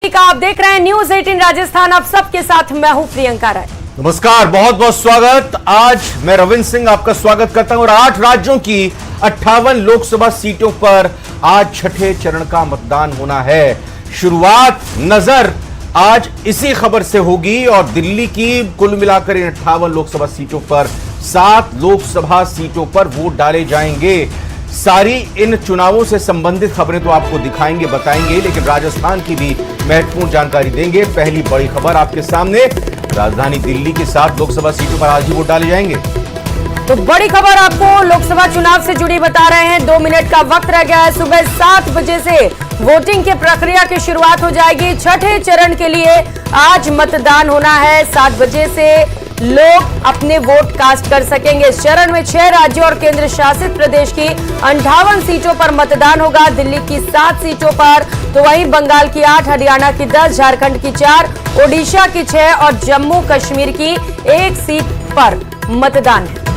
का आप देख रहे हैं न्यूज 18 राजस्थान। आप सबके साथ मैं हूं प्रियंका राय। नमस्कार, बहुत बहुत स्वागत। आज मैं रविंद्र सिंह आपका स्वागत करता हूं और 8 राज्यों की 58 लोकसभा सीटों पर आज छठे चरण का मतदान होना है। शुरुआत नजर आज इसी खबर से होगी और दिल्ली की कुल मिलाकर इन 58 लोकसभा सीटों पर 7 लोकसभा सीटों पर वोट डाले जाएंगे। सारी इन चुनावों से संबंधित खबरें तो आपको दिखाएंगे, बताएंगे, लेकिन राजस्थान की भी महत्वपूर्ण जानकारी देंगे। पहली बड़ी खबर आपके सामने, राजधानी दिल्ली की 7 लोकसभा सीटों पर आज ही वोट डाले जाएंगे। तो बड़ी खबर आपको लोकसभा चुनाव से जुड़ी बता रहे हैं। 2 मिनट का वक्त रह गया है। सुबह 7 बजे से वोटिंग की प्रक्रिया की शुरुआत हो जाएगी। छठे चरण के लिए आज मतदान होना है। 7 बजे से लोग अपने वोट कास्ट कर सकेंगे। इस चरण में 6 राज्यों और केंद्र शासित प्रदेश की 58 सीटों पर मतदान होगा। दिल्ली की 7 सीटों पर, तो वहीं बंगाल की 8, हरियाणा की 10, झारखंड की 4, ओडिशा की 6 और जम्मू कश्मीर की 1 सीट पर मतदान है।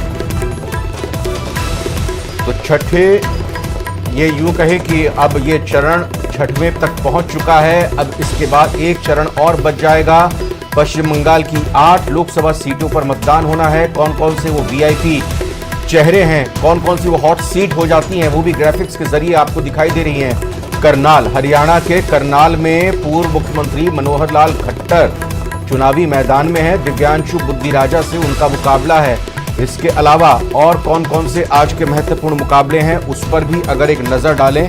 तो छठे, ये यूं कहे कि अब ये चरण छठवें तक पहुंच चुका है। अब इसके बाद एक चरण और बच जाएगा। पश्चिम बंगाल की 8 लोकसभा सीटों पर मतदान होना है। कौन कौन से वो वीआईपी चेहरे हैं, कौन कौन सी वो हॉट सीट हो जाती हैं, वो भी ग्राफिक्स के जरिए आपको दिखाई दे रही हैं। करनाल, हरियाणा के करनाल में पूर्व मुख्यमंत्री मनोहर लाल खट्टर चुनावी मैदान में है। दिव्यांशु बुद्धिराजा से उनका मुकाबला है। इसके अलावा और कौन कौन से आज के महत्वपूर्ण मुकाबले हैं, उस पर भी अगर एक नजर डालें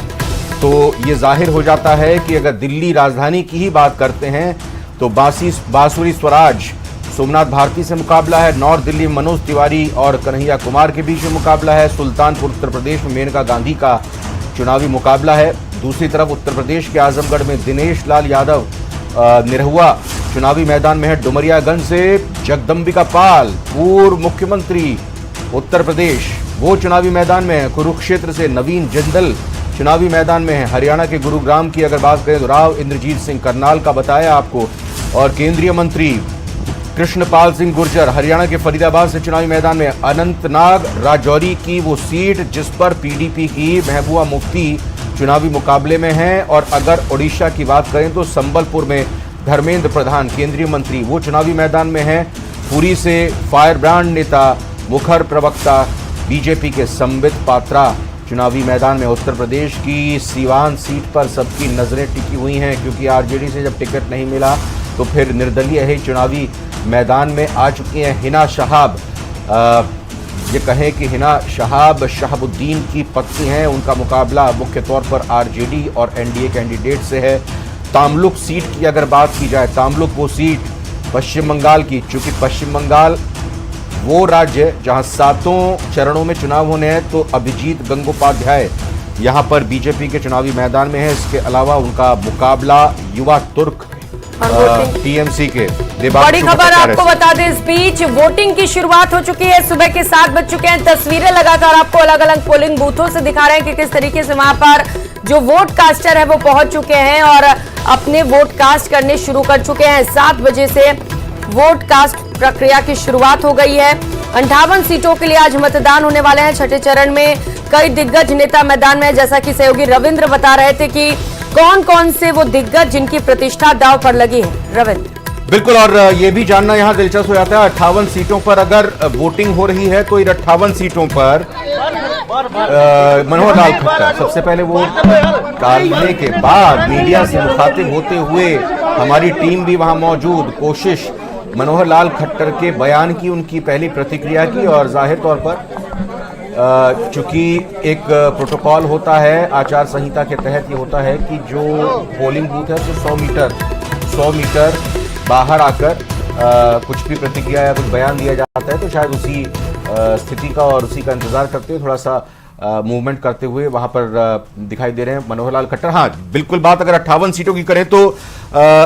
तो ये जाहिर हो जाता है कि अगर दिल्ली राजधानी की ही बात करते हैं तो बांसुरी स्वराज सोमनाथ भारती से मुकाबला है। नॉर्थ दिल्ली में मनोज तिवारी और कन्हैया कुमार के बीच में मुकाबला है। सुल्तानपुर उत्तर प्रदेश में मेनका गांधी का चुनावी मुकाबला है। दूसरी तरफ उत्तर प्रदेश के आजमगढ़ में दिनेश लाल यादव निरहुआ चुनावी मैदान में है। डुमरियागंज से जगदम्बिका पाल, पूर्व मुख्यमंत्री उत्तर प्रदेश, वो चुनावी मैदान में है। कुरुक्षेत्र से नवीन जिंदल चुनावी मैदान में है। हरियाणा के गुरुग्राम की अगर बात करें तो राव इंद्रजीत सिंह करनाल का बताया आपको, और केंद्रीय मंत्री कृष्णपाल सिंह गुर्जर हरियाणा के फरीदाबाद से चुनावी मैदान में। अनंतनाग राजौरी की वो सीट जिस पर पीडीपी की महबूबा मुफ्ती चुनावी मुकाबले में है। और अगर ओडिशा की बात करें तो संबलपुर में धर्मेंद्र प्रधान केंद्रीय मंत्री, वो चुनावी मैदान में है। पुरी से फायर ब्रांड नेता मुखर प्रवक्ता बीजेपी के संबित पात्रा चुनावी मैदान में। उत्तर प्रदेश की सीवान सीट पर सबकी नजरें टिकी हुई हैं, क्योंकि आरजेडी से जब टिकट नहीं मिला तो फिर निर्दलीय ही चुनावी मैदान में आ चुकी हैं हिना शहाब। ये कहें कि हिना शहाब शहाबुद्दीन की पत्नी हैं। उनका मुकाबला मुख्य तौर पर आरजेडी और एनडीए कैंडिडेट से है। तामलुक सीट की अगर बात की जाए, तामलुक वो सीट पश्चिम बंगाल की, चूंकि पश्चिम बंगाल वो राज्य जहां 7 चरणों में चुनाव होने हैं, तो अभिजीत गंगोपाध्याय यहां पर बीजेपी के चुनावी मैदान में है। इसके अलावा उनका मुकाबला युवा तुर्क टीएमसी के। बड़ी खबर आपको बता दें, इस बीच वोटिंग की शुरुआत हो चुकी है। सुबह के 7 बज चुके हैं। तस्वीरें लगातार आपको अलग अलग पोलिंग बूथों से दिखा रहे हैं कि किस तरीके से वहां पर जो वोट कास्टर है वो पहुंच चुके हैं और अपने वोट कास्ट करने शुरू कर चुके हैं। 7 बजे से वोट कास्ट प्रक्रिया की शुरुआत हो गई है। 58 सीटों के लिए आज मतदान होने वाले हैं। छठे चरण में कई दिग्गज नेता मैदान में, जैसा कि सहयोगी रविंद्र बता रहे थे कि कौन कौन से वो दिग्गज जिनकी प्रतिष्ठा दांव पर लगी है। रविंद्र, बिल्कुल, और ये भी जानना यहाँ दिलचस्प हो जाता है, 58 सीटों पर अगर वोटिंग हो रही है तो इन 58 सीटों पर मनोहर लाल खट्टर सबसे पहले वोट डालने के बाद मीडिया से मुखातिब होते हुए हमारी टीम भी वहां मौजूद, कोशिश मनोहर लाल खट्टर के बयान की, उनकी पहली प्रतिक्रिया की। और जाहिर तौर पर चूंकि एक प्रोटोकॉल होता है, आचार संहिता के तहत ये होता है कि जो पोलिंग बूथ है तो 100 मीटर बाहर आकर कुछ भी प्रतिक्रिया या कुछ बयान दिया जाता है, तो शायद उसी स्थिति का और उसी का इंतजार करते हुए थोड़ा सा मूवमेंट करते हुए वहां पर दिखाई दे रहे हैं मनोहर लाल खट्टर। हाँ, बिल्कुल, बात अगर 58 सीटों की करें तो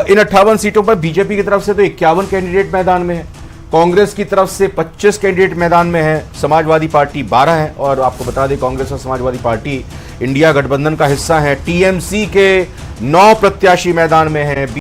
इन 58 सीटों पर बीजेपी की तरफ से तो 51 कैंडिडेट मैदान में है। कांग्रेस की तरफ से 25 कैंडिडेट मैदान में है। समाजवादी पार्टी 12 है। और आपको बता दें, कांग्रेस और समाजवादी पार्टी इंडिया गठबंधन का हिस्सा है। टीएमसी के 9 प्रत्याशी मैदान में हैं।